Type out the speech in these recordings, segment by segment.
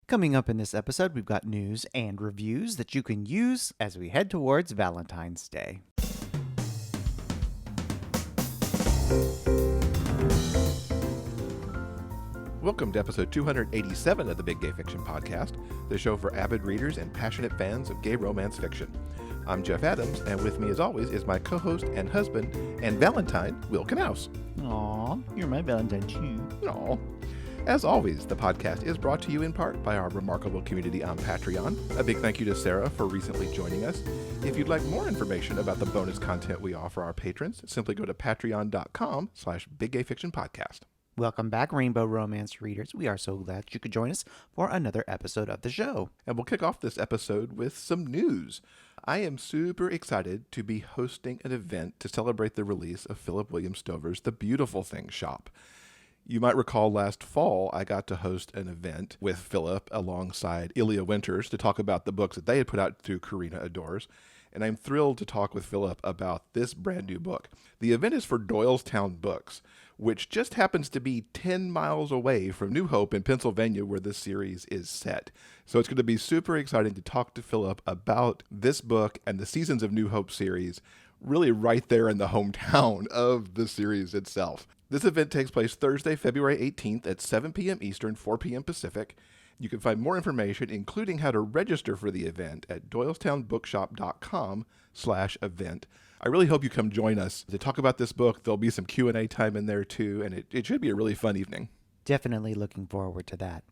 Coming up in this episode, we've got news and reviews that you can use as we head towards Valentine's Day. Welcome to episode 287 of the Big Gay Fiction Podcast, the show for avid readers and passionate fans of gay romance fiction. I'm Jeff Adams, and with me as always is my co-host and husband and Valentine, Will Knaus. Aw, you're my Valentine too. Aw. As always, the podcast is brought to you in part by our remarkable community on Patreon. A big thank you to Sarah for recently joining us. If you'd like more information about the bonus content we offer our patrons, simply go to patreon.com/biggayfictionpodcast. Welcome back, Rainbow Romance readers. We are so glad you could join us for another episode of the show. And we'll kick off this episode with some news. I am super excited to be hosting an event to celebrate the release of Philip William Stover's The Beautiful Things Shop. You might recall last fall, I got to host an event with Philip alongside Ilya Winters to talk about the books that they had put out through Karina Adores. And I'm thrilled to talk with Philip about this brand new book. The event is for Doylestown Books, which just happens to be 10 miles away from New Hope in Pennsylvania, where this series is set. So it's going to be super exciting to talk to Philip about this book and the Seasons of New Hope series, really right there in the hometown of the series itself. This event takes place Thursday, February 18th at 7 p.m. Eastern, 4 p.m. Pacific. You can find more information, including how to register for the event, at doylestownbookshop.com/event. I really hope you come join us to talk about this book. There'll be some Q&A time in there too, and it should be a really fun evening. Definitely looking forward to that.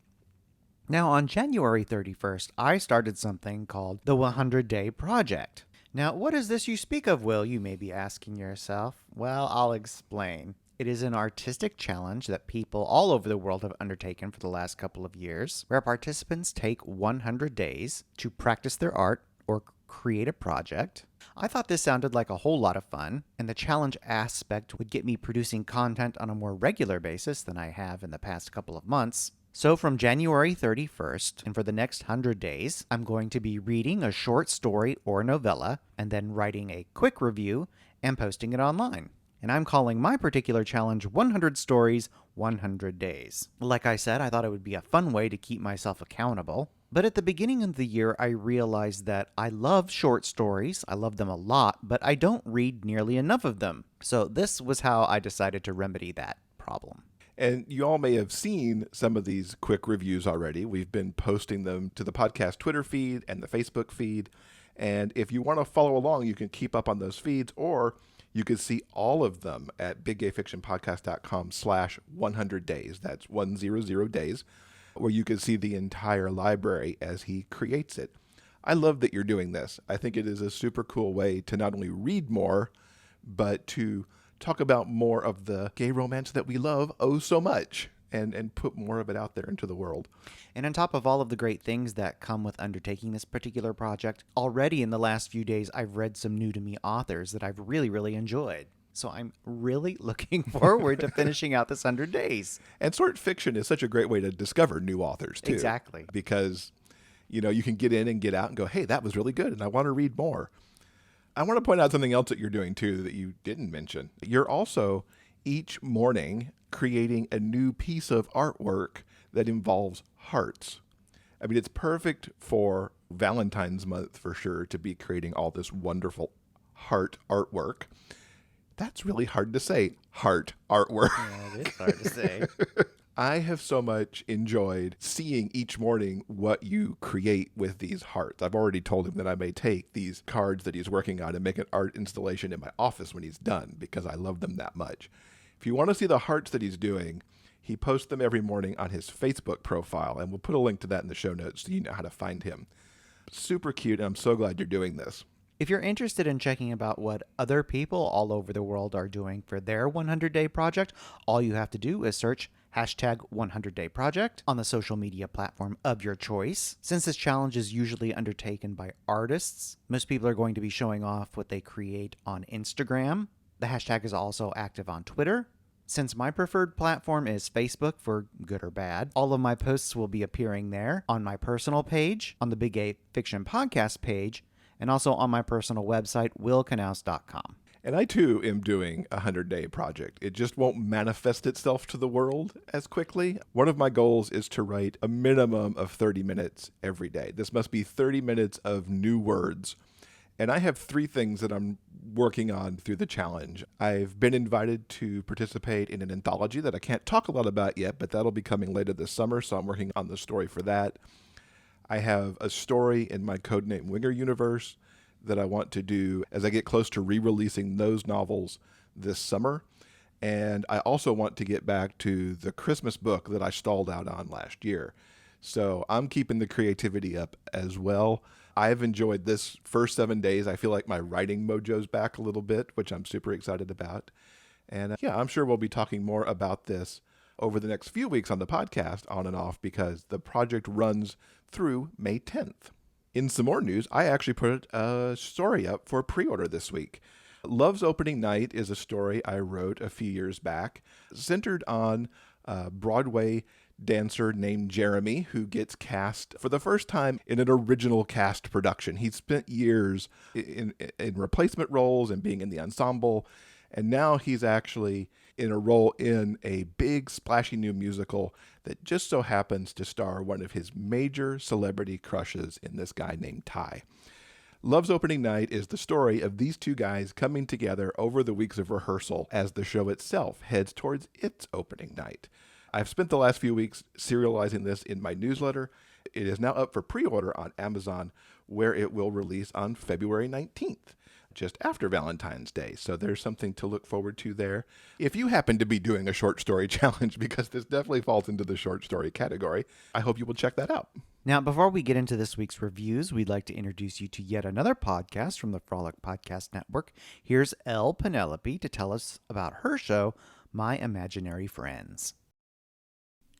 Now, on January 31st, I started something called the 100-Day Project. Now, what is this you speak of, Will? You may be asking yourself. Well, I'll explain. It is an artistic challenge that people all over the world have undertaken for the last couple of years, where participants take 100 days to practice their art or create a project. I thought this sounded like a whole lot of fun, and the challenge aspect would get me producing content on a more regular basis than I have in the past couple of months. So from January 31st, and for the next 100 days, I'm going to be reading a short story or novella, and then writing a quick review and posting it online. And I'm calling my particular challenge 100 Stories, 100 Days. Like I said, I thought it would be a fun way to keep myself accountable. But at the beginning of the year, I realized that I love short stories. I love them a lot, but I don't read nearly enough of them. So this was how I decided to remedy that problem. And you all may have seen some of these quick reviews already. We've been posting them to the podcast Twitter feed and the Facebook feed. And if you want to follow along, you can keep up on those feeds, or you can see all of them at biggayfictionpodcast.com/100days. That's 100 days, where you can see the entire library as he creates it. I love that you're doing this. I think it is a super cool way to not only read more, but to talk about more of the gay romance that we love oh so much, and put more of it out there into the world. And on top of all of the great things that come with undertaking this particular project, already in the last few days, I've read some new-to-me authors that I've really, really enjoyed. So I'm really looking forward to finishing out this 100 days. And short fiction is such a great way to discover new authors, too. Exactly. Because, you can get in and get out and go, hey, that was really good, and I want to read more. I want to point out something else that you're doing, too, that you didn't mention. You're also, each morning, creating a new piece of artwork that involves hearts. I mean, it's perfect for Valentine's month for sure, to be creating all this wonderful heart artwork. That's really hard to say, heart artwork. Yeah, it is hard to say. I have so much enjoyed seeing each morning what you create with these hearts. I've already told him that I may take these cards that he's working on and make an art installation in my office when he's done, because I love them that much. If you want to see the hearts that he's doing, he posts them every morning on his Facebook profile, and we'll put a link to that in the show notes so you know how to find him. Super cute, and I'm so glad you're doing this. If you're interested in checking about what other people all over the world are doing for their 100-day project, all you have to do is search hashtag 100-day project on the social media platform of your choice. Since this challenge is usually undertaken by artists, most people are going to be showing off what they create on Instagram. The hashtag is also active on Twitter. Since my preferred platform is Facebook, for good or bad, all of my posts will be appearing there, on my personal page, on the Big Gay Fiction Podcast page, and also on my personal website, willknaus.com. And I too am doing a 100-day project. It just won't manifest itself to the world as quickly. One of my goals is to write a minimum of 30 minutes every day. This must be 30 minutes of new words. And I have 3 things that I'm working on through the challenge. I've been invited to participate in an anthology that I can't talk a lot about yet, but that'll be coming later this summer, so I'm working on the story for that. I have a story in my Codename Winger universe that I want to do as I get close to re-releasing those novels this summer. And I also want to get back to the Christmas book that I stalled out on last year. So I'm keeping the creativity up as well. I've enjoyed this first 7 days. I feel like my writing mojo's back a little bit, which I'm super excited about. And yeah, I'm sure we'll be talking more about this over the next few weeks on the podcast on and off because the project runs through May 10th. In some more news, I actually put a story up for pre-order this week. Love's Opening Night is a story I wrote a few years back, centered on a Broadway dancer named Jeremy, who gets cast for the first time in an original cast production. He spent years in replacement roles and being in the ensemble, and now he's actually in a role in a big, splashy new musical that just so happens to star one of his major celebrity crushes in this guy named Ty. Love's Opening Night is the story of these 2 guys coming together over the weeks of rehearsal as the show itself heads towards its opening night. I've spent the last few weeks serializing this in my newsletter. It is now up for pre-order on Amazon, where it will release on February 19th. Just after Valentine's Day. So there's something to look forward to there. If you happen to be doing a short story challenge, because this definitely falls into the short story category, I hope you will check that out. Now, before we get into this week's reviews, we'd like to introduce you to yet another podcast from the Frolic Podcast Network. Here's Elle Penelope to tell us about her show, My Imaginary Friends.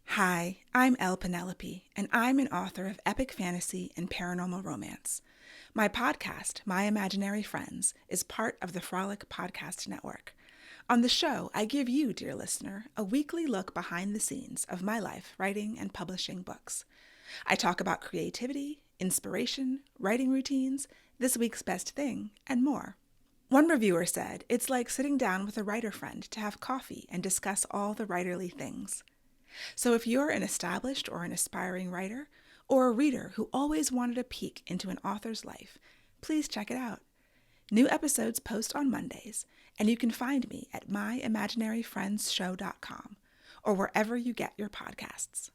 Hi, I'm Elle Penelope, and I'm an author of epic fantasy and paranormal romance. My podcast, My Imaginary Friends, is part of the Frolic Podcast Network. On the show, I give you, dear listener, a weekly look behind the scenes of my life writing and publishing books. I talk about creativity, inspiration, writing routines, this week's best thing, and more. One reviewer said, it's like sitting down with a writer friend to have coffee and discuss all the writerly things. So if you're an established or an aspiring writer, or a reader who always wanted a peek into an author's life, please check it out. New episodes post on Mondays, and you can find me at myimaginaryfriendsshow.com or wherever you get your podcasts.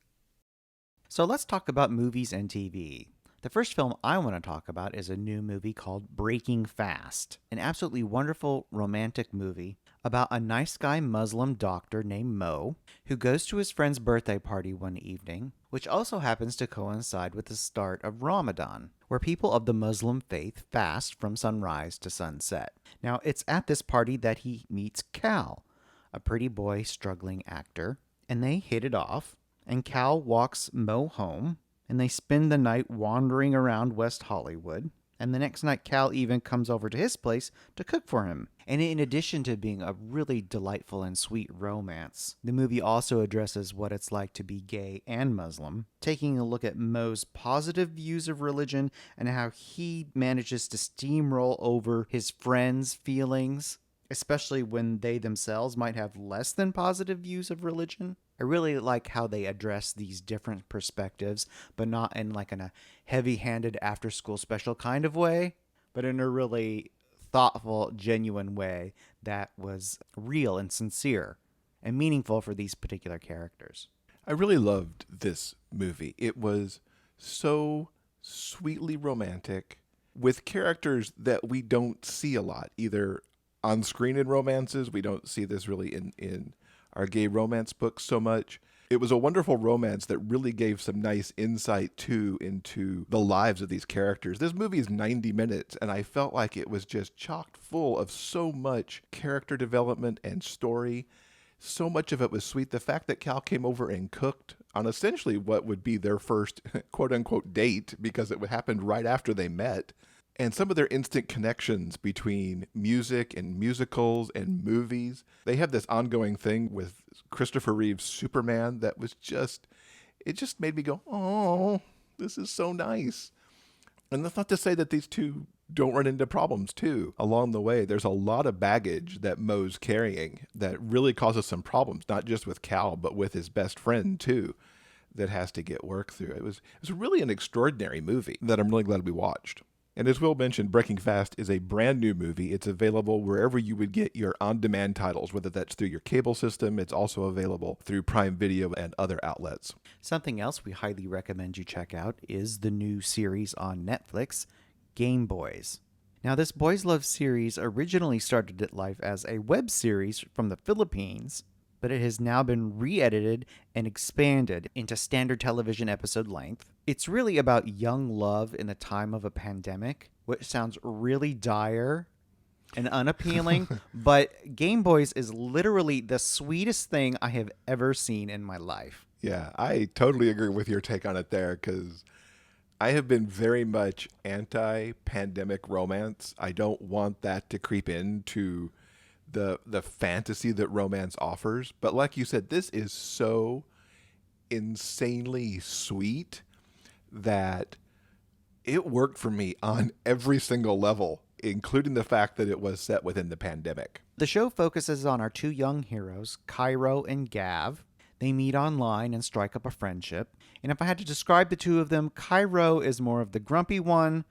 So let's talk about movies and TV. The first film I want to talk about is a new movie called Breaking Fast, an absolutely wonderful romantic movie about a nice guy Muslim doctor named Mo who goes to his friend's birthday party one evening, which also happens to coincide with the start of Ramadan, where people of the Muslim faith fast from sunrise to sunset. Now, it's at this party that he meets Cal, a pretty boy struggling actor, and they hit it off, and Cal walks Mo home, and they spend the night wandering around West Hollywood. And the next night, Cal even comes over to his place to cook for him. And in addition to being a really delightful and sweet romance, the movie also addresses what it's like to be gay and Muslim, taking a look at Mo's positive views of religion and how he manages to steamroll over his friends' feelings, especially when they themselves might have less than positive views of religion. I really like how they address these different perspectives, but not in like in a heavy-handed after-school special kind of way, but in a really thoughtful, genuine way that was real and sincere and meaningful for these particular characters. I really loved this movie. It was so sweetly romantic with characters that we don't see a lot, either on screen in romances. We don't see this really in our gay romance books so much. It was a wonderful romance that really gave some nice insight too into the lives of these characters. This movie is 90 minutes, and I felt like it was just chocked full of so much character development and story. So much of it was sweet. The fact that Cal came over and cooked on essentially what would be their first quote-unquote date, because it happened right after they met. And some of their instant connections between music and musicals and movies. They have this ongoing thing with Christopher Reeve's Superman that was it just made me go, oh, this is so nice. And that's not to say that these two don't run into problems too along the way. There's a lot of baggage that Mo's carrying that really causes some problems, not just with Cal, but with his best friend too, that has to get worked through. It was really an extraordinary movie that I'm really glad we watched. And as Will mentioned, Breaking Fast is a brand new movie. It's available wherever you would get your on-demand titles, whether that's through your cable system. It's also available through Prime Video and other outlets. Something else we highly recommend you check out is the new series on Netflix, Gameboys. Now, this Boys Love series originally started its life as a web series from the Philippines, but it has now been re-edited and expanded into standard television episode length. It's really about young love in the time of a pandemic, which sounds really dire and unappealing, but Gameboys is literally the sweetest thing I have ever seen in my life. Yeah, I totally agree with your take on it there, because I have been very much anti-pandemic romance. I don't want that to creep into the fantasy that romance offers. But like you said, this is so insanely sweet that it worked for me on every single level, including the fact that it was set within the pandemic. The show focuses on our two young heroes, Cairo and Gav. They meet online and strike up a friendship. And if I had to describe the two of them, Cairo is more of the grumpy one.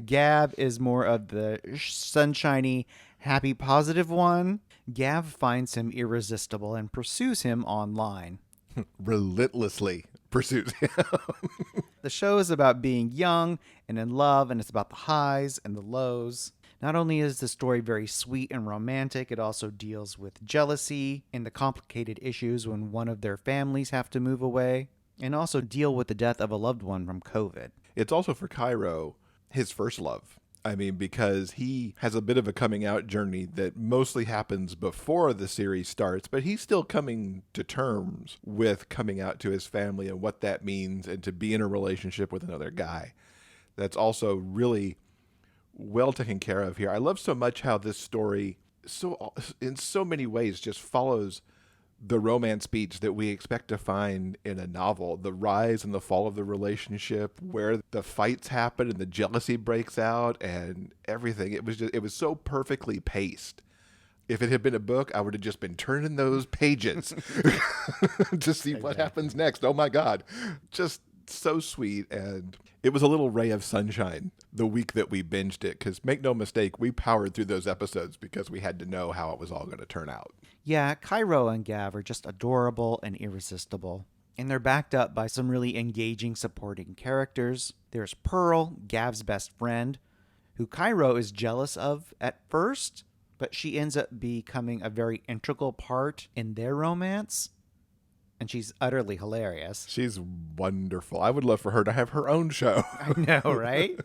Gav is more of the sunshiny, happy, positive one. Gav finds him irresistible and pursues him online. Relentlessly pursues him. The show is about being young and in love, and it's about the highs and the lows. Not only is the story very sweet and romantic, it also deals with jealousy and the complicated issues when one of their families have to move away, and also deal with the death of a loved one from COVID. It's also for Cairo his first love. I mean, because he has a bit of a coming out journey that mostly happens before the series starts, but he's still coming to terms with coming out to his family and what that means, and to be in a relationship with another guy. That's also really well taken care of here. I love so much how this story in so many ways just follows the romance beats that we expect to find in a novel. The rise and the fall of the relationship, where the fights happen and the jealousy breaks out and everything. It was so perfectly paced. If it had been a book, I would have just been turning those pages to see what happens next. Oh my God. Just so sweet. And it was a little ray of sunshine the week that we binged it, because make no mistake, we powered through those episodes because we had to know how it was all going to turn out. Yeah, Cairo and Gav are just adorable and irresistible. And they're backed up by some really engaging supporting characters. There's Pearl, Gav's best friend, who Cairo is jealous of at first, but she ends up becoming a very integral part in their romance. And she's utterly hilarious. She's wonderful. I would love for her to have her own show. I know, right?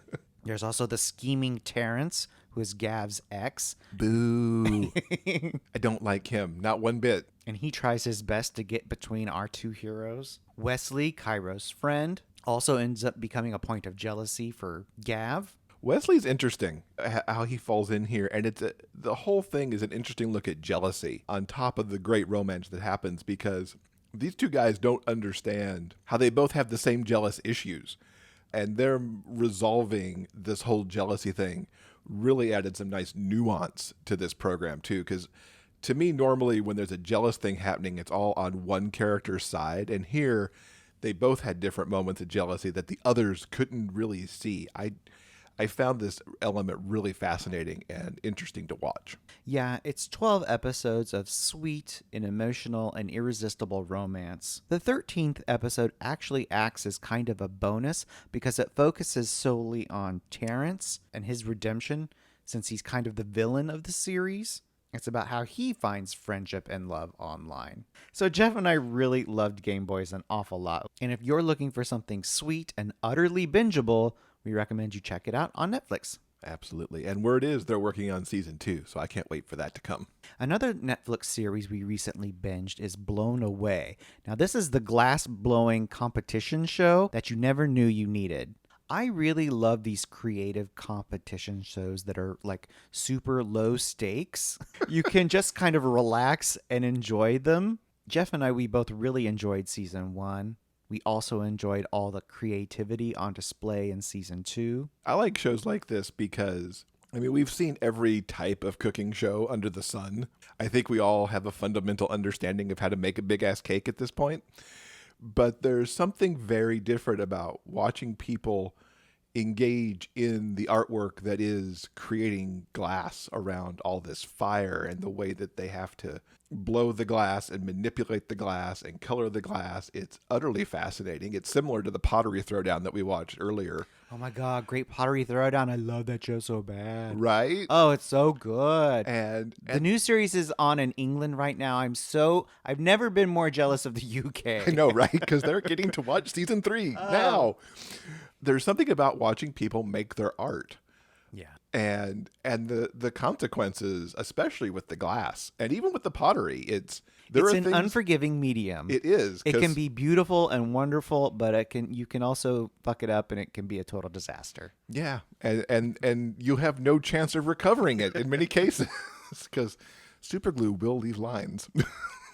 There's also the scheming Terrence, who is Gav's ex. Boo. I don't like him. Not one bit. And he tries his best to get between our two heroes. Wesley, Cairo's friend, also ends up becoming a point of jealousy for Gav. Wesley's interesting, how he falls in here. And the whole thing is an interesting look at jealousy on top of the great romance that happens, because these two guys don't understand how they both have the same jealous issues. And they're resolving this whole jealousy thing really added some nice nuance to this program too. Because to me, normally when there's a jealous thing happening, it's all on one character's side. And here, they both had different moments of jealousy that the others couldn't really see. I found this element really fascinating and interesting to watch. Yeah, it's 12 episodes of sweet and emotional and irresistible romance. The 13th episode actually acts as kind of a bonus because it focuses solely on Terrence and his redemption, since he's kind of the villain of the series. It's about how he finds friendship and love online. So Jeff and I really loved Gameboys an awful lot. And if you're looking for something sweet and utterly bingeable, we recommend you check it out on Netflix. Absolutely. And word is they're working on season 2, so I can't wait for that to come. Another Netflix series we recently binged is Blown Away. Now, this is the glass-blowing competition show that you never knew you needed. I really love these creative competition shows that are like super low stakes. You can just kind of relax and enjoy them. Jeff and I, we both really enjoyed season 1. We also enjoyed all the creativity on display in season 2. I like shows like this because, I mean, we've seen every type of cooking show under the sun. I think we all have a fundamental understanding of how to make a big-ass cake at this point. But there's something very different about watching people engage in the artwork that is creating glass around all this fire, and the way that they have to blow the glass and manipulate the glass and color the glass. It's utterly fascinating. It's similar to the pottery throwdown that we watched earlier. Oh my god, great pottery throwdown. I love that show so bad. Right? Oh, it's so good. And The new series is on in England right now. I've never been more jealous of the UK. I know, right? Because they're getting to watch season 3 now. There's something about watching people make their art. Yeah. And the consequences, especially with the glass and even with the pottery, it's an unforgiving medium. It is. It can be beautiful and wonderful, but you can also fuck it up and it can be a total disaster. Yeah, and you have no chance of recovering it in many cases because super glue will leave lines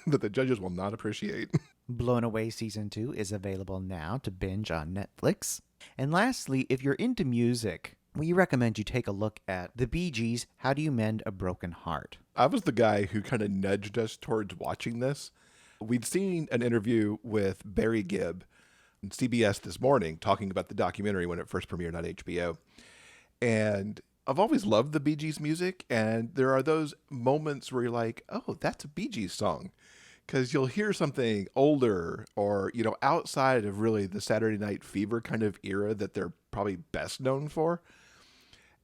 that the judges will not appreciate. Blown Away Season 2 is available now to binge on Netflix. And lastly, if you're into music, we recommend you take a look at the Bee Gees' How Do You Mend a Broken Heart? I was the guy who kind of nudged us towards watching this. We'd seen an interview with Barry Gibb on CBS This Morning talking about the documentary when it first premiered on HBO. And I've always loved the Bee Gees music, and there are those moments where you're like, oh, that's a Bee Gees song. Because you'll hear something older or, outside of really the Saturday Night Fever kind of era that they're probably best known for,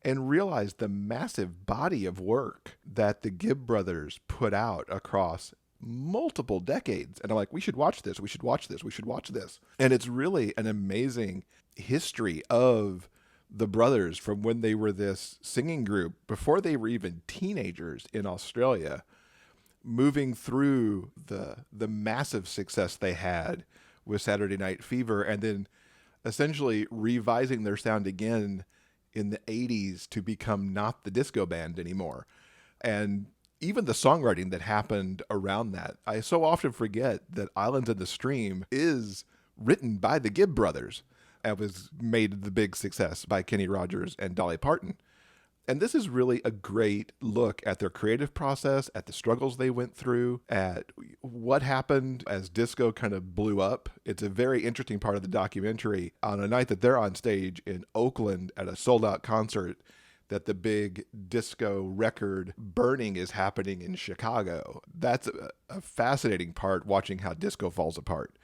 and realize the massive body of work that the Gibb brothers put out across multiple decades. And I'm like, we should watch this. We should watch this. We should watch this. And it's really an amazing history of the brothers from when they were this singing group before they were even teenagers in Australia, moving through the massive success they had with Saturday Night Fever, and then essentially revising their sound again in the 80s to become not the disco band anymore. And even the songwriting that happened around that. I so often forget that Islands in the Stream is written by the Gibb brothers and was made the big success by Kenny Rogers and Dolly Parton. And this is really a great look at their creative process, at the struggles they went through, at what happened as disco kind of blew up. It's a very interesting part of the documentary on a night that they're on stage in Oakland at a sold-out concert, that the big disco record burning is happening in Chicago. That's a fascinating part, watching how disco falls apart.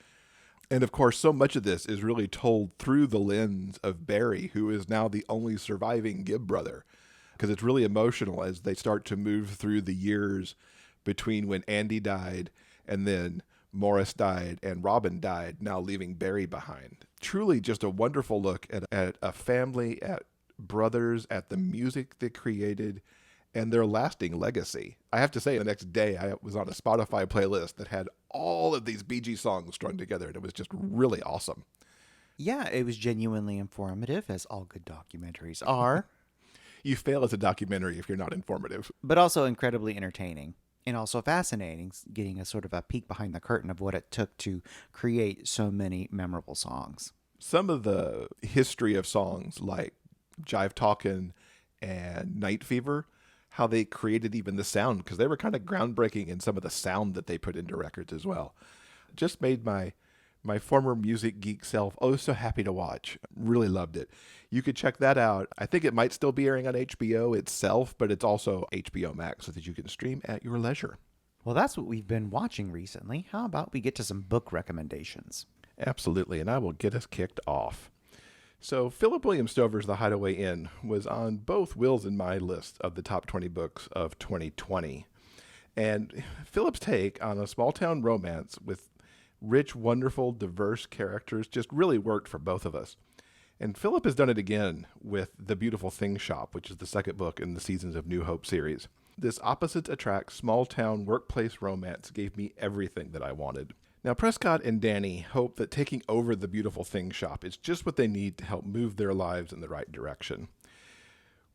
And of course, so much of this is really told through the lens of Barry, who is now the only surviving Gibb brother. Because it's really emotional as they start to move through the years between when Andy died and then Morris died and Robin died, now leaving Barry behind. Truly just a wonderful look at a family, at brothers, at the music they created, and their lasting legacy. I have to say, the next day I was on a Spotify playlist that had all of these Bee Gees songs strung together, and it was just really awesome. Yeah, it was genuinely informative, as all good documentaries are. You fail as a documentary if you're not informative. But also incredibly entertaining and also fascinating, getting a sort of a peek behind the curtain of what it took to create so many memorable songs. Some of the history of songs like Jive Talkin' and Night Fever, how they created even the sound, because they were kind of groundbreaking in some of the sound that they put into records as well. Just made my former music geek self so happy to watch. Really loved it. You could check that out. I think it might still be airing on HBO itself, but it's also HBO Max so that you can stream at your leisure. Well, that's what we've been watching recently. How about we get to some book recommendations? Absolutely, and I will get us kicked off. So Philip William Stover's The Hideaway Inn was on both Will's and my list of the top 20 books of 2020. And Philip's take on a small-town romance with rich, wonderful, diverse characters just really worked for both of us. And Philip has done it again with The Beautiful Things Shop, which is the second book in the Seasons of New Hope series. This opposites attract small-town workplace romance gave me everything that I wanted. Now, Prescott and Danny hope that taking over The Beautiful Things Shop is just what they need to help move their lives in the right direction.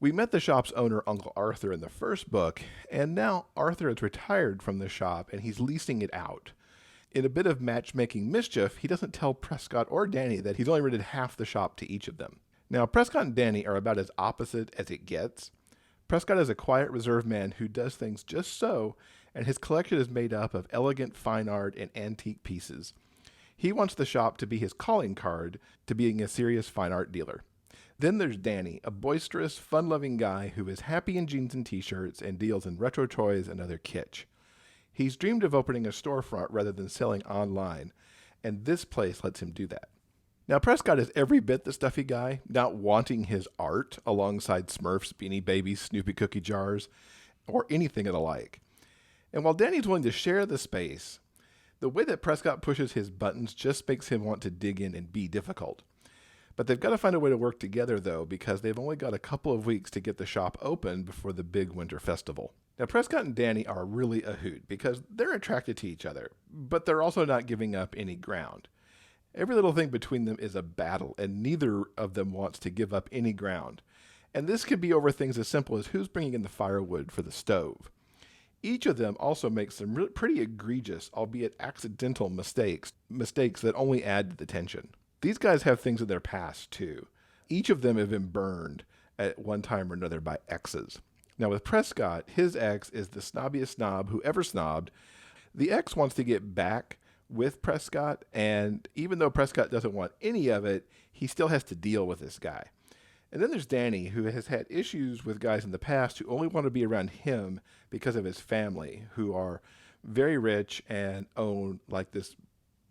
We met the shop's owner, Uncle Arthur, in the first book, and now Arthur is retired from the shop and he's leasing it out. In a bit of matchmaking mischief, he doesn't tell Prescott or Danny that he's only rented half the shop to each of them. Now, Prescott and Danny are about as opposite as it gets. Prescott is a quiet, reserved man who does things just so, and his collection is made up of elegant fine art and antique pieces. He wants the shop to be his calling card to being a serious fine art dealer. Then there's Danny, a boisterous, fun-loving guy who is happy in jeans and t-shirts and deals in retro toys and other kitsch. He's dreamed of opening a storefront rather than selling online, and this place lets him do that. Now, Prescott is every bit the stuffy guy, not wanting his art alongside Smurfs, Beanie Babies, Snoopy cookie jars, or anything of the like. And while Danny's willing to share the space, the way that Prescott pushes his buttons just makes him want to dig in and be difficult. But they've got to find a way to work together, though, because they've only got a couple of weeks to get the shop open before the big winter festival. Now, Prescott and Danny are really a hoot because they're attracted to each other, but they're also not giving up any ground. Every little thing between them is a battle, and neither of them wants to give up any ground. And this could be over things as simple as who's bringing in the firewood for the stove. Each of them also makes some pretty egregious, albeit accidental mistakes that only add to the tension. These guys have things in their past, too. Each of them have been burned at one time or another by exes. Now, with Prescott, his ex is the snobbiest snob who ever snobbed. The ex wants to get back with Prescott, and even though Prescott doesn't want any of it, he still has to deal with this guy. And then there's Danny, who has had issues with guys in the past who only want to be around him because of his family, who are very rich and own like this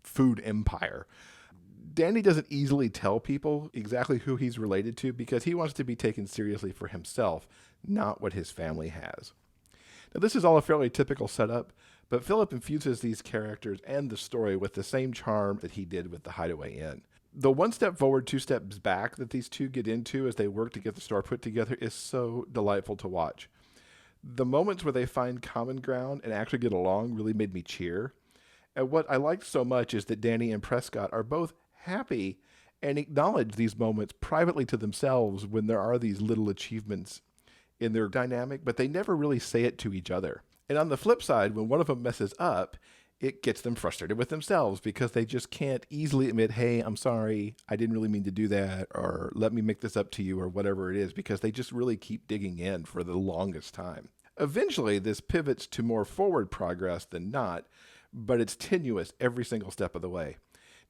food empire. Danny doesn't easily tell people exactly who he's related to because he wants to be taken seriously for himself, not what his family has. Now, this is all a fairly typical setup, but Philip infuses these characters and the story with the same charm that he did with the Hideaway Inn. The one step forward, two steps back that these two get into as they work to get the store put together is so delightful to watch. The moments where they find common ground and actually get along really made me cheer. And what I liked so much is that Danny and Prescott are both happy and acknowledge these moments privately to themselves when there are these little achievements in their dynamic, but they never really say it to each other. And on the flip side, when one of them messes up, it gets them frustrated with themselves because they just can't easily admit, hey, I'm sorry, I didn't really mean to do that, or let me make this up to you, or whatever it is, because they just really keep digging in for the longest time. Eventually, this pivots to more forward progress than not, but it's tenuous every single step of the way.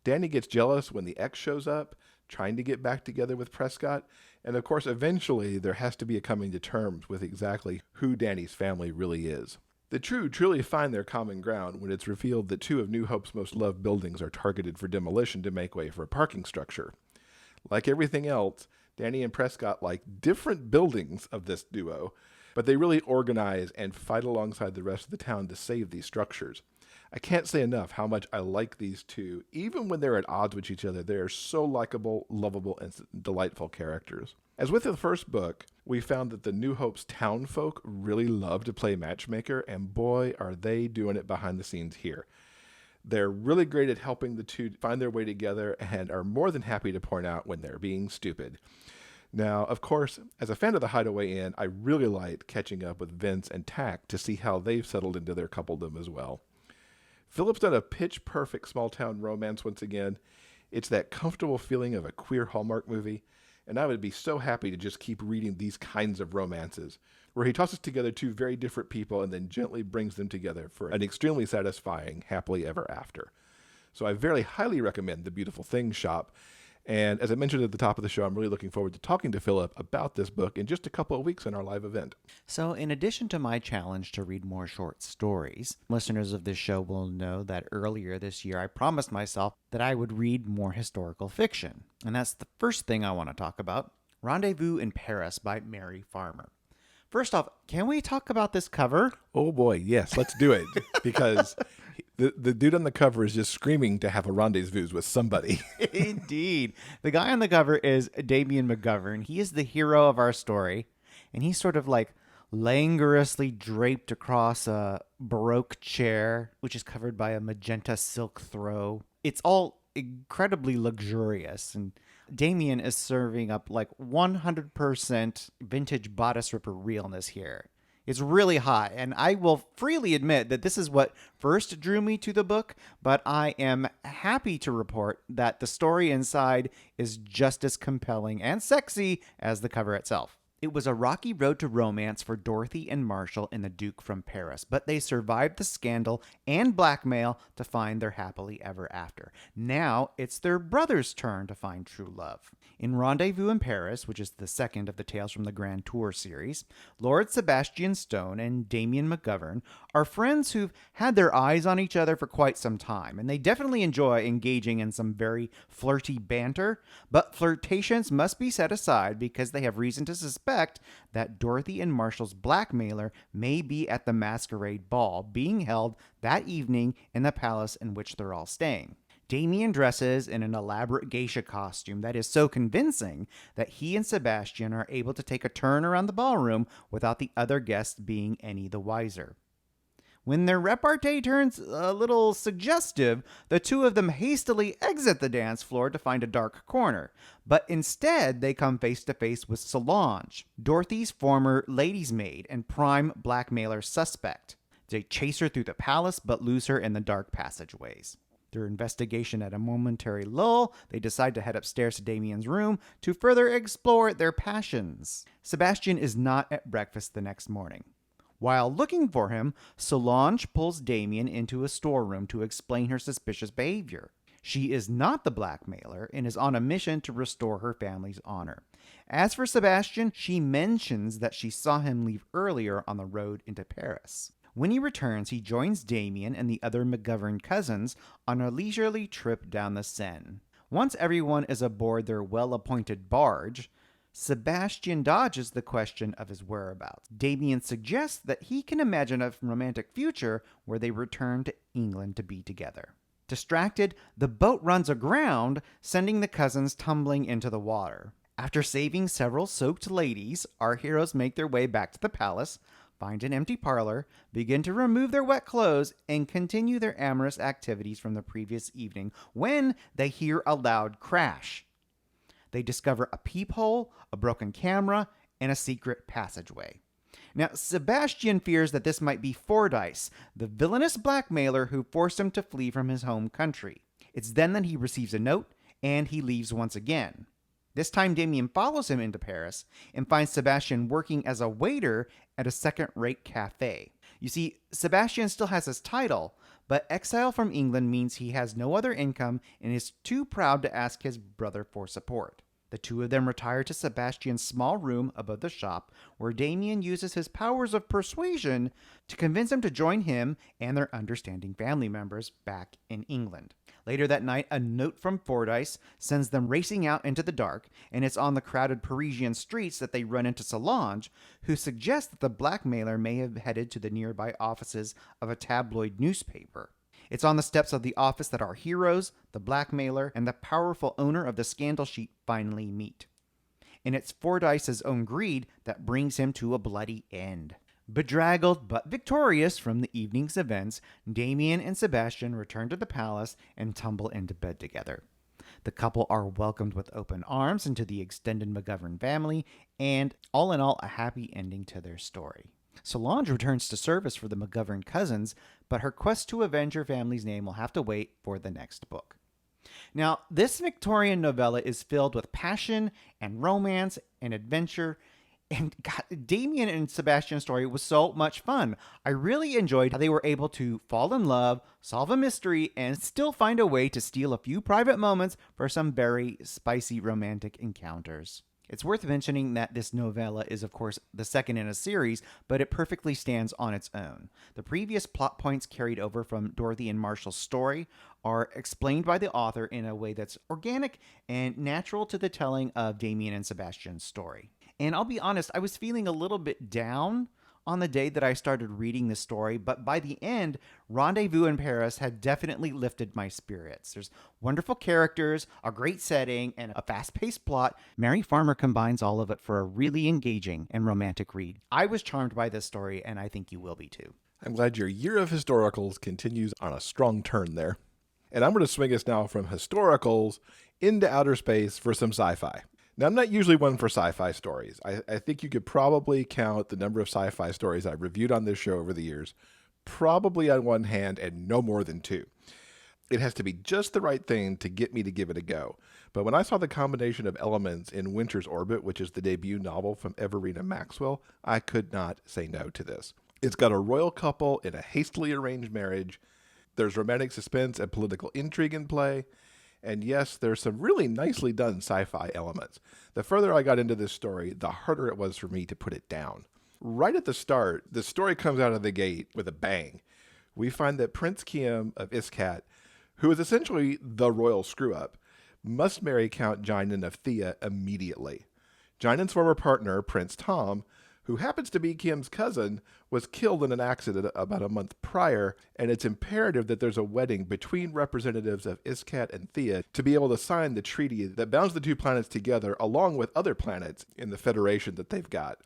Danny gets jealous when the ex shows up, trying to get back together with Prescott, and of course, eventually, there has to be a coming to terms with exactly who Danny's family really is. The two truly find their common ground when it's revealed that two of New Hope's most loved buildings are targeted for demolition to make way for a parking structure. Like everything else, Danny and Prescott like different buildings of this duo, but they really organize and fight alongside the rest of the town to save these structures. I can't say enough how much I like these two. Even when they're at odds with each other, they are so likable, lovable, and delightful characters. As with the first book, we found that the New Hope's town folk really love to play matchmaker, and boy, are they doing it behind the scenes here. They're really great at helping the two find their way together and are more than happy to point out when they're being stupid. Now, of course, as a fan of the Hideaway Inn, I really liked catching up with Vince and Tack to see how they've settled into their coupledom as well. Philip's done a pitch-perfect small-town romance once again. It's that comfortable feeling of a queer Hallmark movie, and I would be so happy to just keep reading these kinds of romances, where he tosses together two very different people and then gently brings them together for an extremely satisfying happily ever after. So I very highly recommend The Beautiful Things Shop, and as I mentioned at the top of the show, I'm really looking forward to talking to Philip about this book in just a couple of weeks in our live event. So, in addition to my challenge to read more short stories, listeners of this show will know that earlier this year I promised myself that I would read more historical fiction. And that's the first thing I want to talk about, Rendezvous in Paris by Mary Farmer. First off, can we talk about this cover? Oh boy, yes, let's do it. Because the dude on the cover is just screaming to have a rendezvous with somebody. Indeed. The guy on the cover is Damien McGovern. He is the hero of our story. And he's sort of like languorously draped across a Baroque chair, which is covered by a magenta silk throw. It's all incredibly luxurious. And Damien is serving up like 100% vintage bodice ripper realness here. It's really hot, and I will freely admit that this is what first drew me to the book, but I am happy to report that the story inside is just as compelling and sexy as the cover itself. It was a rocky road to romance for Dorothy and Marshall and the Duke from Paris, but they survived the scandal and blackmail to find their happily ever after. Now it's their brother's turn to find true love. In Rendezvous in Paris, which is the second of the Tales from the Grand Tour series, Lord Sebastian Stone and Damien McGovern are friends who've had their eyes on each other for quite some time, and they definitely enjoy engaging in some very flirty banter, but flirtations must be set aside because they have reason to suspect that Dorothy and Marshall's blackmailer may be at the masquerade ball being held that evening in the palace in which they're all staying. Damien dresses in an elaborate geisha costume that is so convincing that he and Sebastian are able to take a turn around the ballroom without the other guests being any the wiser. When their repartee turns a little suggestive, the two of them hastily exit the dance floor to find a dark corner, but instead they come face to face with Solange, Dorothy's former lady's maid and prime blackmailer suspect. They chase her through the palace but lose her in the dark passageways. Their investigation at a momentary lull, they decide to head upstairs to Damien's room to further explore their passions. Sebastian is not at breakfast the next morning. While looking for him, Solange pulls Damien into a storeroom to explain her suspicious behavior. She is not the blackmailer and is on a mission to restore her family's honor. As for Sebastian, she mentions that she saw him leave earlier on the road into Paris. When he returns, he joins Damien and the other McGovern cousins on a leisurely trip down the Seine. Once everyone is aboard their well-appointed barge, Sebastian dodges the question of his whereabouts. Damien suggests that he can imagine a romantic future where they return to England to be together. Distracted, the boat runs aground, sending the cousins tumbling into the water. After saving several soaked ladies, our heroes make their way back to the palace, find an empty parlor, begin to remove their wet clothes, and continue their amorous activities from the previous evening when they hear a loud crash. They discover a peephole, a broken camera, and a secret passageway. Now, Sebastian fears that this might be Fordyce, the villainous blackmailer who forced him to flee from his home country. It's then that he receives a note, and he leaves once again. This time, Damien follows him into Paris and finds Sebastian working as a waiter at a second-rate cafe. You see, Sebastian still has his title, but exile from England means he has no other income and is too proud to ask his brother for support. The two of them retire to Sebastian's small room above the shop, where Damien uses his powers of persuasion to convince him to join him and their understanding family members back in England. Later that night, a note from Fordyce sends them racing out into the dark, and it's on the crowded Parisian streets that they run into Solange, who suggests that the blackmailer may have headed to the nearby offices of a tabloid newspaper. It's on the steps of the office that our heroes, the blackmailer, and the powerful owner of the scandal sheet finally meet. And it's Fordyce's own greed that brings him to a bloody end. Bedraggled but victorious from the evening's events, Damien and Sebastian return to the palace and tumble into bed together. The couple are welcomed with open arms into the extended McGovern family, and all in all, a happy ending to their story. Solange returns to service for the McGovern cousins, but her quest to avenge her family's name will have to wait for the next book. Now, this Victorian novella is filled with passion and romance and adventure. And God, Damien and Sebastian's story was so much fun. I really enjoyed how they were able to fall in love, solve a mystery, and still find a way to steal a few private moments for some very spicy romantic encounters. It's worth mentioning that this novella is, of course, the second in a series, but it perfectly stands on its own. The previous plot points carried over from Dorothy and Marshall's story are explained by the author in a way that's organic and natural to the telling of Damien and Sebastian's story. And I'll be honest, I was feeling a little bit down on the day that I started reading the story, but by the end, Rendezvous in Paris had definitely lifted my spirits. There's wonderful characters, a great setting, and a fast-paced plot. Mary Farmer combines all of it for a really engaging and romantic read. I was charmed by this story, and I think you will be too. I'm glad your year of historicals continues on a strong turn there. And I'm going to swing us now from historicals into outer space for some sci-fi. Now, I'm not usually one for sci-fi stories. I think you could probably count the number of sci-fi stories I've reviewed on this show over the years, probably on one hand and no more than two. It has to be just the right thing to get me to give it a go. But when I saw the combination of elements in Winter's Orbit, which is the debut novel from Everina Maxwell, I could not say no to this. It's got a royal couple in a hastily arranged marriage. There's romantic suspense and political intrigue in play. And yes, there's some really nicely done sci-fi elements. The further I got into this story, the harder it was for me to put it down. Right at the start, the story comes out of the gate with a bang. We find that Prince Kiem of Iskat, who is essentially the royal screw-up, must marry Count Jinan of Thea immediately. Jinan's former partner, Prince Tom, who happens to be Kiem's cousin, was killed in an accident about a month prior, and it's imperative that there's a wedding between representatives of Iskat and Thea to be able to sign the treaty that bounds the two planets together along with other planets in the Federation that they've got.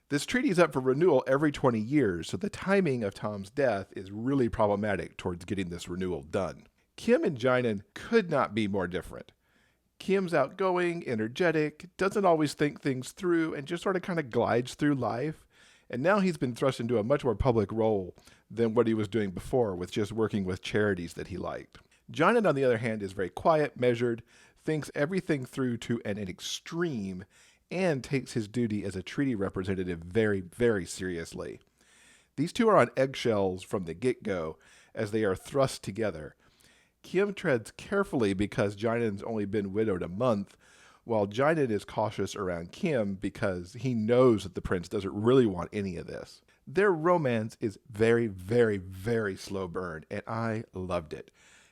This treaty is up for renewal every 20 years, so the timing of Tom's death is really problematic towards getting this renewal done. Kiem and Jinan could not be more different. Kiem's outgoing, energetic, doesn't always think things through, and just sort of kind of glides through life. And now he's been thrust into a much more public role than what he was doing before with just working with charities that he liked. Jinan, on the other hand, is very quiet, measured, thinks everything through to an extreme, and takes his duty as a treaty representative very, very seriously. These two are on eggshells from the get-go as they are thrust together. Kiem treads carefully because Jinan's only been widowed a month, while Jinan is cautious around Kiem because he knows that the prince doesn't really want any of this. Their romance is very, very, very slow burn, and I loved it.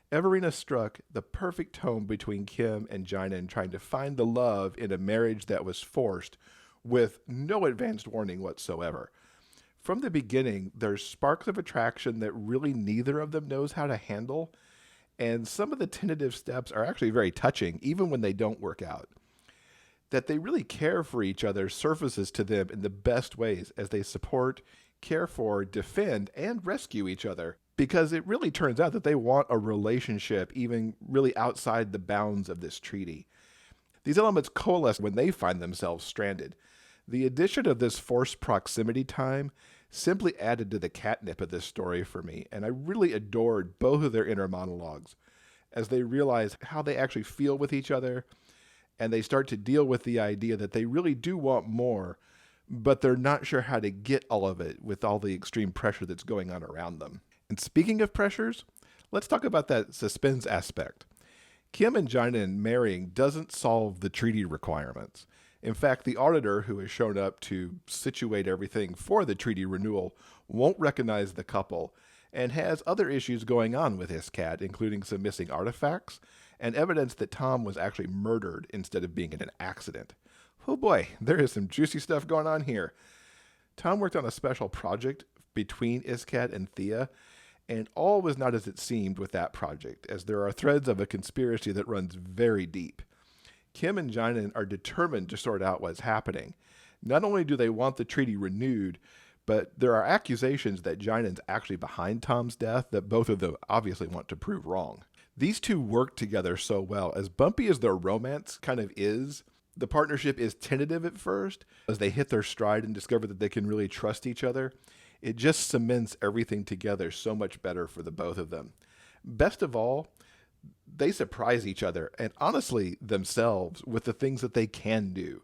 Everina struck the perfect tone between Kiem and Jinan trying to find the love in a marriage that was forced with no advanced warning whatsoever. From the beginning, there's sparks of attraction that really neither of them knows how to handle, and some of the tentative steps are actually very touching, even when they don't work out. That they really care for each other surfaces to them in the best ways as they support, care for, defend, and rescue each other, because it really turns out that they want a relationship even really outside the bounds of this treaty. These elements coalesce when they find themselves stranded. The addition of this forced proximity time simply added to the catnip of this story for me, and I really adored both of their inner monologues as they realize how they actually feel with each other, and they start to deal with the idea that they really do want more, but they're not sure how to get all of it with all the extreme pressure that's going on around them. And speaking of pressures, let's talk about that suspense aspect. Kiem and Jinan marrying doesn't solve the treaty requirements. In fact, the auditor who has shown up to situate everything for the treaty renewal won't recognize the couple and has other issues going on with Iskat, including some missing artifacts and evidence that Tom was actually murdered instead of being in an accident. Oh boy, there is some juicy stuff going on here. Tom worked on a special project between Iskat and Thea, and all was not as it seemed with that project, as there are threads of a conspiracy that runs very deep. Kiem and Jinan are determined to sort out what's happening. Not only do they want the treaty renewed, but there are accusations that Jinan's actually behind Tom's death that both of them obviously want to prove wrong. These two work together so well. As bumpy as their romance kind of is, the partnership is tentative at first. As they hit their stride and discover that they can really trust each other, it just cements everything together so much better for the both of them. Best of all, they surprise each other and honestly themselves with the things that they can do.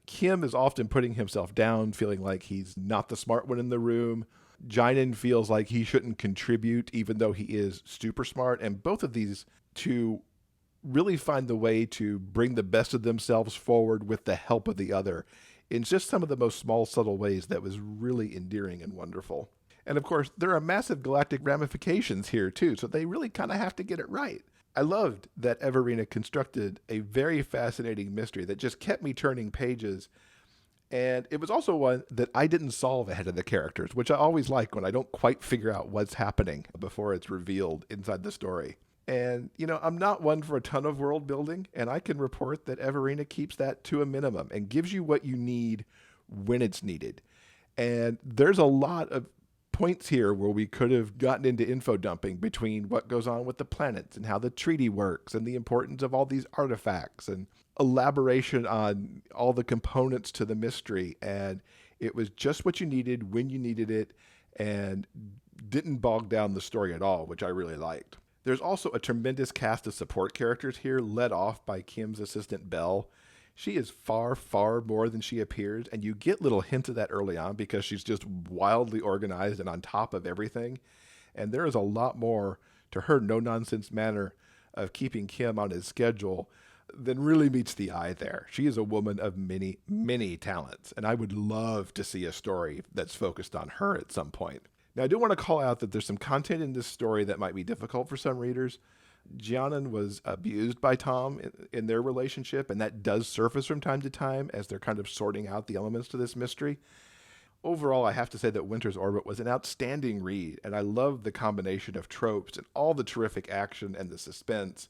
Kiem is often putting himself down, feeling like he's not the smart one in the room. Jinan feels like he shouldn't contribute, even though he is super smart. And both of these two really find the way to bring the best of themselves forward with the help of the other in just some of the most small, subtle ways that was really endearing and wonderful. And of course, there are massive galactic ramifications here too, so they really kind of have to get it right. I loved that Everina constructed a very fascinating mystery that just kept me turning pages. And it was also one that I didn't solve ahead of the characters, which I always like when I don't quite figure out what's happening before it's revealed inside the story. And, I'm not one for a ton of world building, and I can report that Everina keeps that to a minimum and gives you what you need when it's needed. And there's a lot of points here where we could have gotten into info dumping between what goes on with the planets and how the treaty works and the importance of all these artifacts and elaboration on all the components to the mystery. And it was just what you needed when you needed it and didn't bog down the story at all, which I really liked. There's also a tremendous cast of support characters here, led off by Kim's assistant Belle. She is far, far more than she appears, and you get little hints of that early on because she's just wildly organized and on top of everything. And there is a lot more to her no-nonsense manner of keeping Kim on his schedule than really meets the eye there. She is a woman of many, many talents, and I would love to see a story that's focused on her at some point. Now, I do want to call out that there's some content in this story that might be difficult for some readers. Jianan was abused by Tom in their relationship, and that does surface from time to time as they're kind of sorting out the elements to this mystery. Overall, I have to say that Winter's Orbit was an outstanding read, and I love the combination of tropes and all the terrific action and the suspense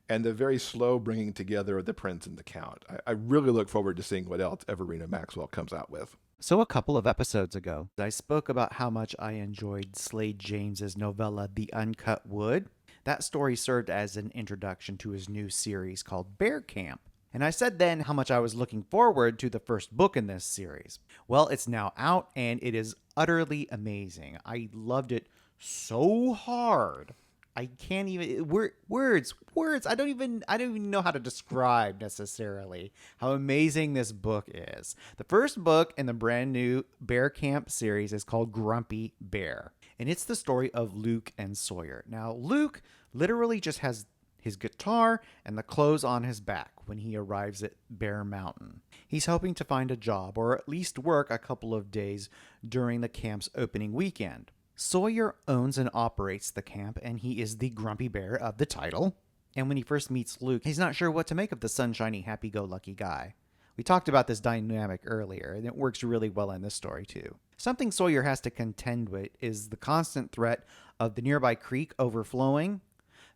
and the very slow bringing together of the prince and the count. I really look forward to seeing what else Everina Maxwell comes out with. So a couple of episodes ago, I spoke about how much I enjoyed Slade James's novella The Uncut Wood. That story served as an introduction to his new series called Bear Camp. And I said then how much I was looking forward to the first book in this series. Well, it's now out and it is utterly amazing. I loved it so hard. I can't even words. I don't even know how to describe necessarily how amazing this book is. The first book in the brand new Bear Camp series is called Grumpy Bear, and it's the story of Luke and Sawyer. Now, Luke literally just has his guitar and the clothes on his back when he arrives at Bear Mountain. He's hoping to find a job or at least work a couple of days during the camp's opening weekend. Sawyer owns and operates the camp, and he is the grumpy bear of the title. And when he first meets Luke, he's not sure what to make of the sunshiny, happy-go-lucky guy. We talked about this dynamic earlier, and it works really well in this story, too. Something Sawyer has to contend with is the constant threat of the nearby creek overflowing.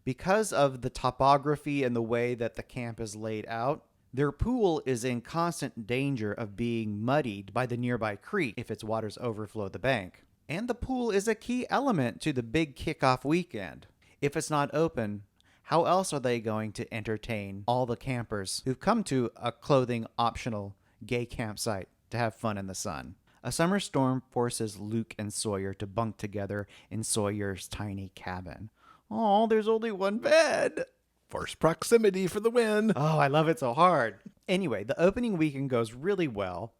Because of the topography and the way that the camp is laid out, their pool is in constant danger of being muddied by the nearby creek if its waters overflow the bank. And the pool is a key element to the big kickoff weekend. If it's not open, how else are they going to entertain all the campers who've come to a clothing-optional gay campsite to have fun in the sun? A summer storm forces Luke and Sawyer to bunk together in Sawyer's tiny cabin. Oh, there's only one bed. Force proximity for the win. Oh, I love it so hard. Anyway, the opening weekend goes really well.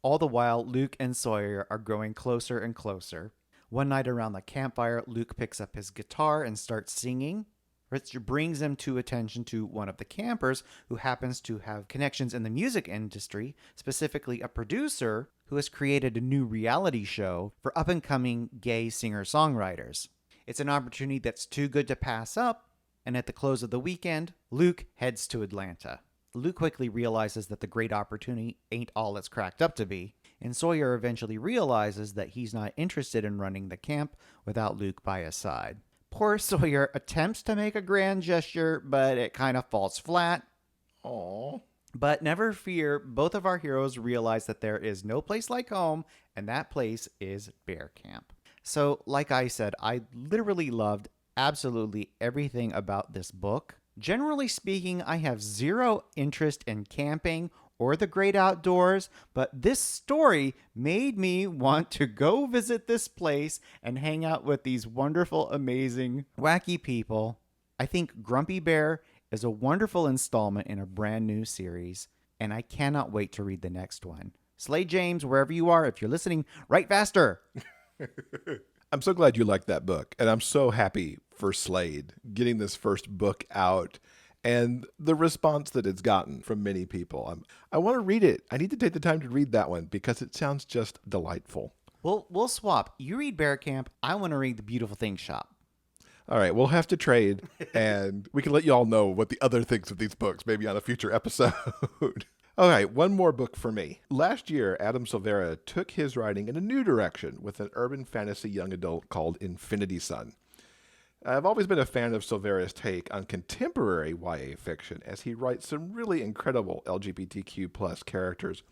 All the while, Luke and Sawyer are growing closer and closer. One night around the campfire, Luke picks up his guitar and starts singing, which brings him to attention to one of the campers who happens to have connections in the music industry, specifically a producer who has created a new reality show for up-and-coming gay singer-songwriters. It's an opportunity that's too good to pass up, and at the close of the weekend, Luke heads to Atlanta. Luke quickly realizes that the great opportunity ain't all it's cracked up to be, and Sawyer eventually realizes that he's not interested in running the camp without Luke by his side. Poor Sawyer attempts to make a grand gesture, but it kind of falls flat. Aww. But never fear, both of our heroes realize that there is no place like home, and that place is Bear Camp. So, like I said, I literally loved absolutely everything about this book. Generally speaking, I have zero interest in camping or the great outdoors, but this story made me want to go visit this place and hang out with these wonderful, amazing, wacky people. I think Grumpy Bear is a wonderful installment in a brand new series, and I cannot wait to read the next one. Slade James, wherever you are, if you're listening, write faster. I'm so glad you liked that book, and I'm so happy for Slade getting this first book out and the response that it's gotten from many people. I want to read it. I need to take the time to read that one because it sounds just delightful. We'll swap. You read Bear Camp. I want to read The Beautiful Things Shop. All right, we'll have to trade, and we can let you all know what the other thinks of these books, maybe on a future episode. All right, one more book for me. Last year, Adam Silvera took his writing in a new direction with an urban fantasy young adult called Infinity Sun. I've always been a fan of Silvera's take on contemporary YA fiction, as he writes some really incredible LGBTQ+ characters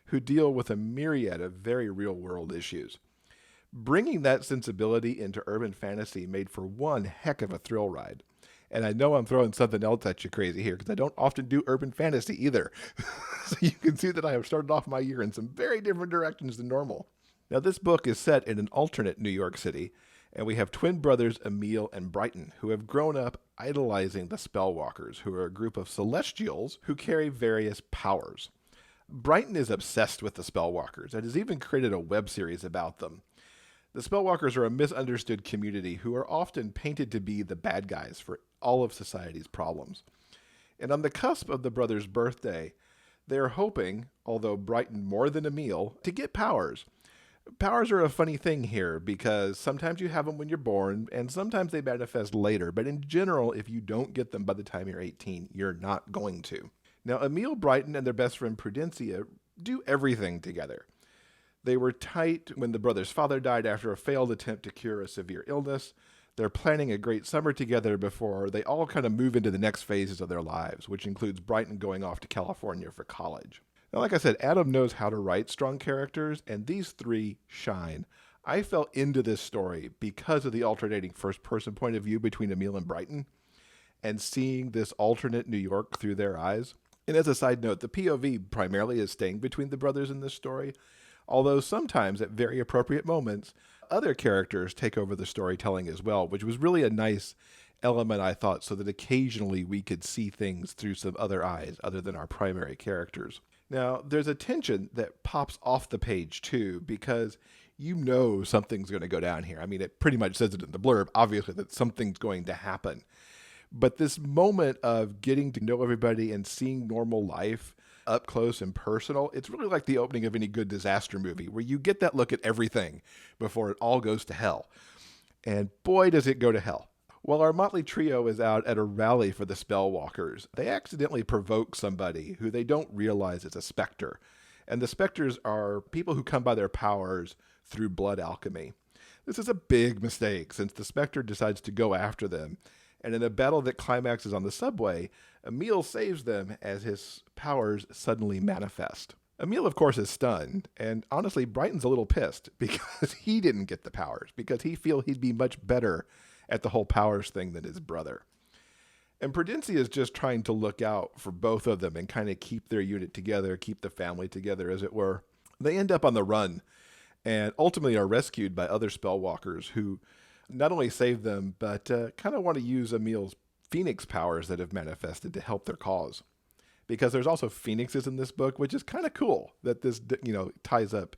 who deal with a myriad of very real-world issues. Bringing that sensibility into urban fantasy made for one heck of a thrill ride. And I know I'm throwing something else at you crazy here because I don't often do urban fantasy either. So you can see that I have started off my year in some very different directions than normal. Now, this book is set in an alternate New York City, and we have twin brothers Emil and Brighton, who have grown up idolizing the Spellwalkers, who are a group of celestials who carry various powers. Brighton is obsessed with the Spellwalkers and has even created a web series about them. The Spellwalkers are a misunderstood community who are often painted to be the bad guys for all of society's problems. And on the cusp of the brothers' birthday, they are hoping, although Brighton more than Emil, to get powers. Powers are a funny thing here because sometimes you have them when you're born and sometimes they manifest later. But in general, if you don't get them by the time you're 18, you're not going to. Now, Emil, Brighton, and their best friend Prudencia do everything together. They were tight when the brother's father died after a failed attempt to cure a severe illness. They're planning a great summer together before they all kind of move into the next phases of their lives, which includes Brighton going off to California for college. Now, like I said, Adam knows how to write strong characters, and these three shine. I fell into this story because of the alternating first-person point of view between Emil and Brighton, and seeing this alternate New York through their eyes. And as a side note, the POV primarily is staying between the brothers in this story, although sometimes, at very appropriate moments, other characters take over the storytelling as well, which was really a nice element, I thought, so that occasionally we could see things through some other eyes other than our primary characters. Now, there's a tension that pops off the page, too, because you know something's going to go down here. I mean, it pretty much says it in the blurb, obviously, that something's going to happen. But this moment of getting to know everybody and seeing normal life up close and personal, it's really like the opening of any good disaster movie, where you get that look at everything before it all goes to hell. And boy, does it go to hell. While our motley trio is out at a rally for the Spellwalkers, they accidentally provoke somebody who they don't realize is a specter. And the specters are people who come by their powers through blood alchemy. This is a big mistake, since the specter decides to go after them. And in a battle that climaxes on the subway, Emil saves them as his powers suddenly manifest. Emil, of course, is stunned, and honestly, Brighton's a little pissed because he didn't get the powers, because he feels he'd be much better at the whole powers thing than his brother. And Prudencia is just trying to look out for both of them and kind of keep their unit together, keep the family together, as it were. They end up on the run and ultimately are rescued by other Spellwalkers who not only save them, but kind of want to use Emil's phoenix powers that have manifested to help their cause. Because there's also phoenixes in this book, which is kind of cool that this, ties up,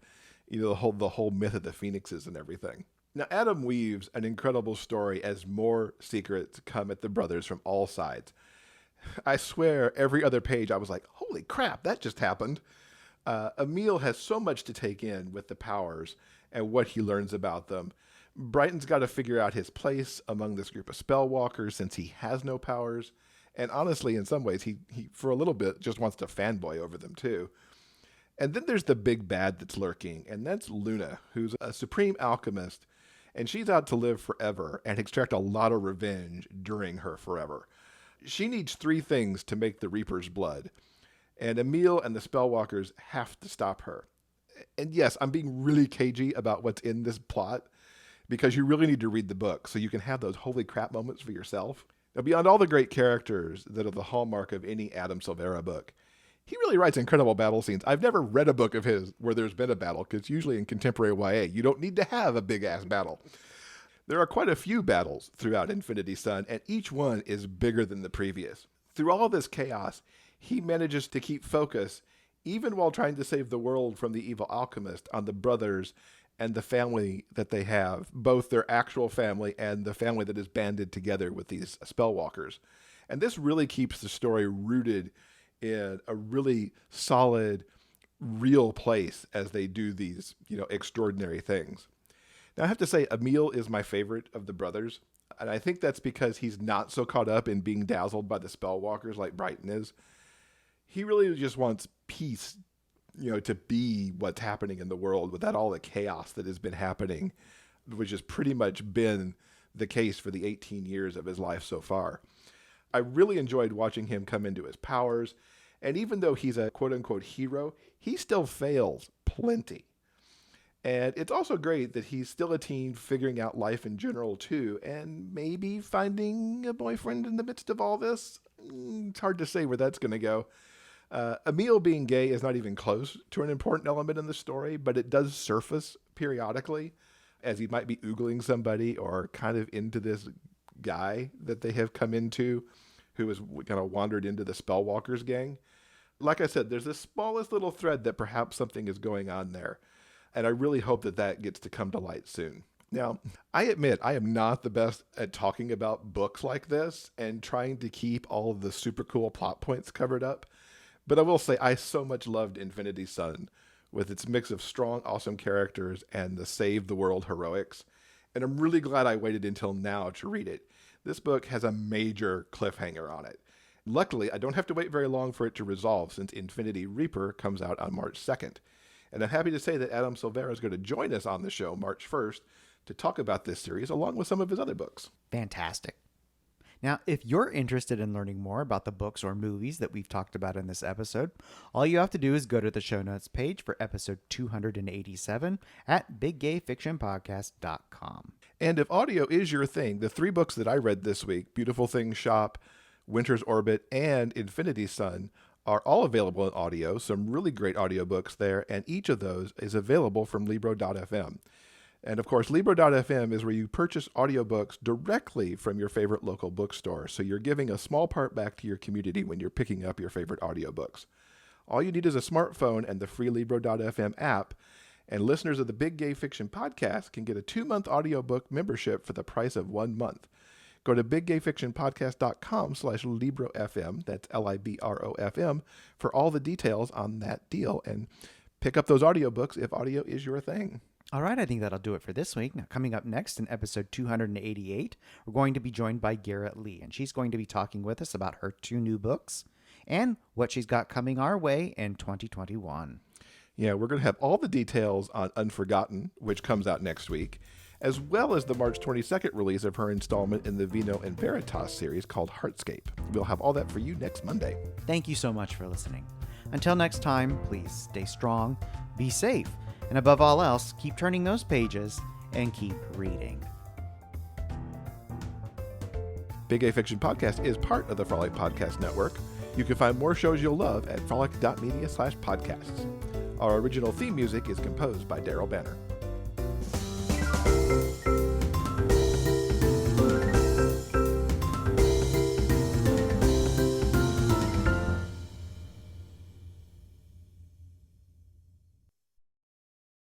the whole myth of the phoenixes and everything. Now, Adam weaves an incredible story as more secrets come at the brothers from all sides. I swear, every other page I was like, holy crap, that just happened. Emil has so much to take in with the powers and what he learns about them. Brighton's got to figure out his place among this group of Spellwalkers since he has no powers. And honestly, in some ways, he for a little bit just wants to fanboy over them too. And then there's the big bad that's lurking, and that's Luna, who's a supreme alchemist. And she's out to live forever and extract a lot of revenge during her forever. She needs 3 things to make the Reaper's blood. And Emil and the Spellwalkers have to stop her. And yes, I'm being really cagey about what's in this plot, because you really need to read the book so you can have those holy crap moments for yourself. Now, beyond all the great characters that are the hallmark of any Adam Silvera book, he really writes incredible battle scenes. I've never read a book of his where there's been a battle, because usually in contemporary YA, you don't need to have a big-ass battle. There are quite a few battles throughout Infinity Sun, and each one is bigger than the previous. Through all of this chaos, he manages to keep focus, even while trying to save the world from the evil alchemist, on the brothers and the family that they have, both their actual family and the family that is banded together with these Spellwalkers. And this really keeps the story rooted in a really solid, real place as they do these, extraordinary things. Now, I have to say, Emil is my favorite of the brothers. And I think that's because he's not so caught up in being dazzled by the Spellwalkers like Brighton is. He really just wants peace, to be what's happening in the world without all the chaos that has been happening, which has pretty much been the case for the 18 years of his life so far. I really enjoyed watching him come into his powers, and even though he's a quote-unquote hero, he still fails plenty. And it's also great that he's still a teen figuring out life in general, too, and maybe finding a boyfriend in the midst of all this. It's hard to say where that's going to go. Emil being gay is not even close to an important element in the story, but it does surface periodically as he might be oogling somebody or kind of into this guy that they have come into who has kind of wandered into the Spellwalkers gang. Like I said, there's this smallest little thread that perhaps something is going on there. And I really hope that that gets to come to light soon. Now, I admit I am not the best at talking about books like this and trying to keep all of the super cool plot points covered up. But I will say I so much loved Infinity Sun with its mix of strong, awesome characters and the save the world heroics. And I'm really glad I waited until now to read it. This book has a major cliffhanger on it. Luckily, I don't have to wait very long for it to resolve since Infinity Reaper comes out on March 2nd. And I'm happy to say that Adam Silvera is going to join us on the show March 1st to talk about this series along with some of his other books. Fantastic. Now, if you're interested in learning more about the books or movies that we've talked about in this episode, all you have to do is go to the show notes page for episode 287 at biggayfictionpodcast.com. And if audio is your thing, the 3 books that I read this week, Beautiful Things Shoppe, Winter's Orbit, and Infinity Sun, are all available in audio, some really great audiobooks there, and each of those is available from Libro.fm. And of course, Libro.fm is where you purchase audiobooks directly from your favorite local bookstore, so you're giving a small part back to your community when you're picking up your favorite audiobooks. All you need is a smartphone and the free Libro.fm app, and listeners of the Big Gay Fiction Podcast can get a 2-month audiobook membership for the price of 1 month. Go to biggayfictionpodcast.com/LibroFM, that's LIBROFM, for all the details on that deal. And pick up those audiobooks if audio is your thing. All right, I think that'll do it for this week. Now, coming up next in episode 288, we're going to be joined by Garrett Lee, and she's going to be talking with us about her 2 new books and what she's got coming our way in 2021. Yeah, we're going to have all the details on Unforgotten, which comes out next week, as well as the March 22nd release of her installment in the Vino and Veritas series called Heartscape. We'll have all that for you next Monday. Thank you so much for listening. Until next time, please stay strong, be safe, and above all else, keep turning those pages and keep reading. Big Gay Fiction Podcast is part of the Frolic Podcast Network. You can find more shows you'll love at frolic.media/podcasts. Our original theme music is composed by Daryl Banner.